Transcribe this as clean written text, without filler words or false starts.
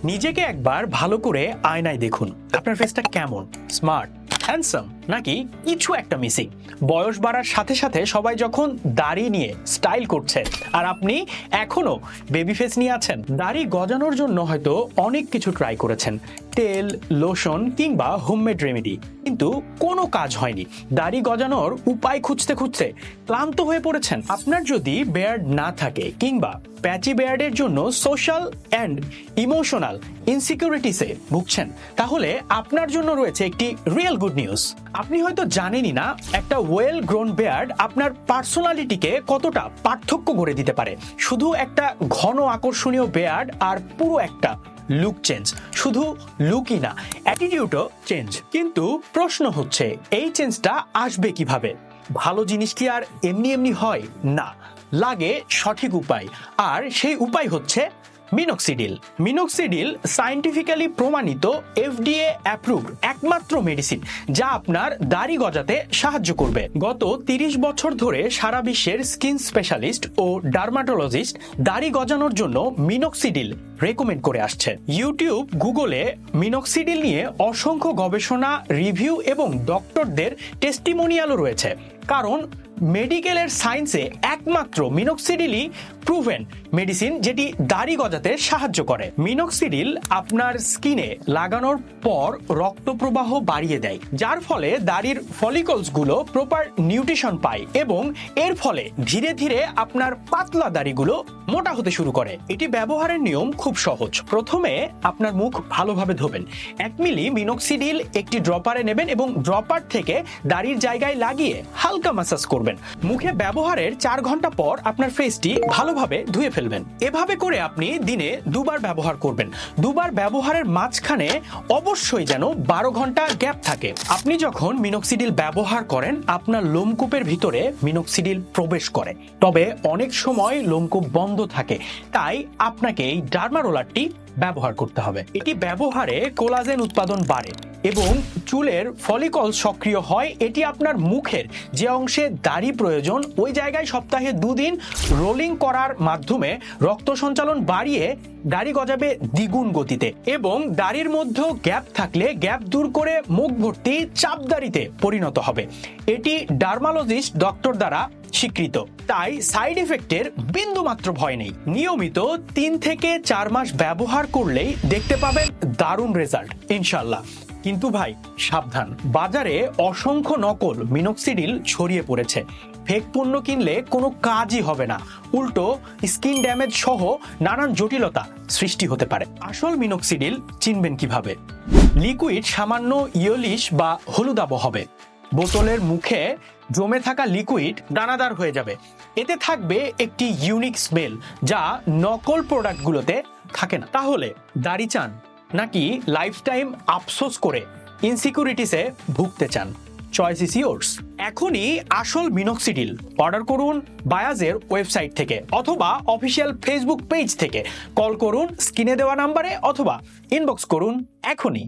নিজেকে একবার ভালো করে আয়নায় দেখুন। আপনার ফেসটা কেমন? স্মার্ট, হ্যান্ডসাম, নাকি কিছু একটা মিসিং? বয়স বাড়ার সাথে সাথে সবাই যখন দাড়ি নিয়ে স্টাইল করছে আর আপনি এখনো বেবি ফেস নিয়ে আছেন। দাড়ি গজানোর জন্য হয়তো অনেক কিছু ট্রাই করেছেন, তেল, লোশন কিংবা হোমমেড রেমেডি, কিন্তু কোনো কাজ হয়নি। দাড়ি গজানোর উপায় খুঁজতে খুঁজতে ক্লান্ত হয়ে পড়েছেন। আপনার যদি বেয়ার্ড না থাকে কিংবা প্যাচি বেয়ার্ডের জন্য সোশ্যাল অ্যান্ড ইমোশনাল ইনসিকিউরিটিসে ভুগছেন, তাহলে আপনার জন্য রয়েছে একটি রিয়েল গুড নিউজ। আপনি হয়তো জানেনই না একটা ওয়েল গ্রোন বেয়ার্ড আপনার পার্সোনালিটিকে কতটা পার্থক্য করে দিতে পারে। শুধু একটা ঘন আকর্ষণীয় বেয়ার্ড আর পুরো একটা লুক চেঞ্জ। শুধু লুকই না, অ্যাটিটিউডও চেঞ্জ। কিন্তু প্রশ্ন হচ্ছে, এই চেঞ্জটা আসবে কিভাবে? ভালো জিনিস কি আর এমনি এমনি হয়? না, লাগে সঠিক উপায়। আর সেই উপায় হচ্ছে মিনক্সিডিল। মিনক্সিডিল সায়েন্টিফিক্যালি প্রমাণিত, FDA অ্যাপ্রুভড একমাত্র মেডিসিন যা আপনার দাড়ি গজাতে সাহায্য করবে। গত 30 বছর ধরে সারা বিশ্বের স্কিন স্পেশালিস্ট ও ডার্মাটোলজিস্ট দাড়ি গজানোর জন্য মিনক্সিডিল রেকমেন্ড করে আসছে। ইউটিউব, গুগলে মিনক্সিডিল নিয়ে অসংখ্য গবেষণা, রিভিউ এবং ডক্টরদের টেস্টিমোনিয়ালও রয়েছে। কারণ মেডিকেলের সায়েন্সে একমাত্র মিনক্সিডিলই প্রুভেন মেডিসিন যেটি দাড়ি গজাতে সাহায্য করে। মিনক্সিডিল আপনার স্কিনে লাগানোর পর রক্ত প্রবাহ বাড়িয়ে দেয়, যার ফলে দাড়ির ফলিকলসগুলো প্রপার নিউট্রিশন পায় এবং এর ফলে ধীরে ধীরে আপনার পাতলা দাড়িগুলো মোটা হতে শুরু করে। এটি ব্যবহারের নিয়ম খুব সহজ। প্রথমে আপনার মুখ ভালোভাবে ধোবেন। 1 মিলি মিনক্সিডিল একটি ড্রপারে নেবেন এবং ড্রপার থেকে দাড়ির জায়গায় লাগিয়ে হালকা ম্যাসাজ করবেন। মুখে ব্যবহারের 4 ঘন্টা পর আপনার ফেসটি ভালোভাবে ধুয়ে ফেলবেন। এভাবে করে আপনি দিনে 2 বার ব্যবহার করবেন। 2 বার ব্যবহারের মাঝখানে অবশ্যই যেন 12 ঘন্টা গ্যাপ থাকে। আপনি যখন মিনক্সিডিল ব্যবহার করেন, আপনার লোমকূপের ভিতরে মিনক্সিডিল প্রবেশ করে, তবে অনেক সময় লোমকূপ বন্ধ থাকে। তাই আপনাকে এই ডার্মা রোলারটি ব্যবহার করতে হবে। এটি ব্যবহারে কোলাজেন উৎপাদন বাড়ে এবং চুলের ফলিকল সক্রিয় হয়। এটি আপনার মুখের যে অংশে দাড়ি প্রয়োজন, ওই জায়গায় সপ্তাহে 2 দিন রোলিং করার মাধ্যমে রক্ত সঞ্চালন বাড়িয়ে দাড়ি গজাবে দ্বিগুণ গতিতে। এবং দাড়ির মধ্যে গ্যাপ থাকলে গ্যাপ দূর করে মুখ ভর্তি চাপ দাড়িতে পরিণত হবে। এটি ডার্মালজিস্ট ডক্টর দ্বারা স্বীকৃত, তাই সাইড এফেক্টের বিন্দুমাত্র ভয় নেই। নিয়মিত 3 থেকে 4 মাস ব্যবহার করলেই দেখতে পাবেন দারুণ রেজাল্ট ইনশাল্লাহ। কিন্তু ভাই সাবধান, বাজারে অসংখ্য নকল মিনক্সিডিল ছড়িয়ে পড়েছে। ফেক পণ্য কিনলে কোনো কাজই হবে না, উল্টো স্কিন ড্যামেজ সহ নানান জটিলতা সৃষ্টি হতে পারে। আসল মিনক্সিডিল চিনবেন কিভাবে? লিকুইড সামান্য ইয়েলিশ বা হলুদাভ হবে। বোতলের মুখে জমে থাকা লিকুইড দানাদার হয়ে যাবে। এতে থাকবে একটি ইউনিক স্মেল যা নকল প্রোডাক্টগুলোতে থাকে না। তাহলে দাড়ি চান নাকি লাইফটাইম আফসোস করে ইনসিকিউরিটিসে ভুগতে চান? Choice is yours. এখনই আসল মিনক্সিডিল অর্ডার করুন বায়াজের ওয়েবসাইট থেকে অথবা অফিসিয়াল ফেসবুক পেজ থেকে। কল করুন স্ক্রিনে দেওয়া নাম্বারে অথবা ইনবক্স করুন এখনই।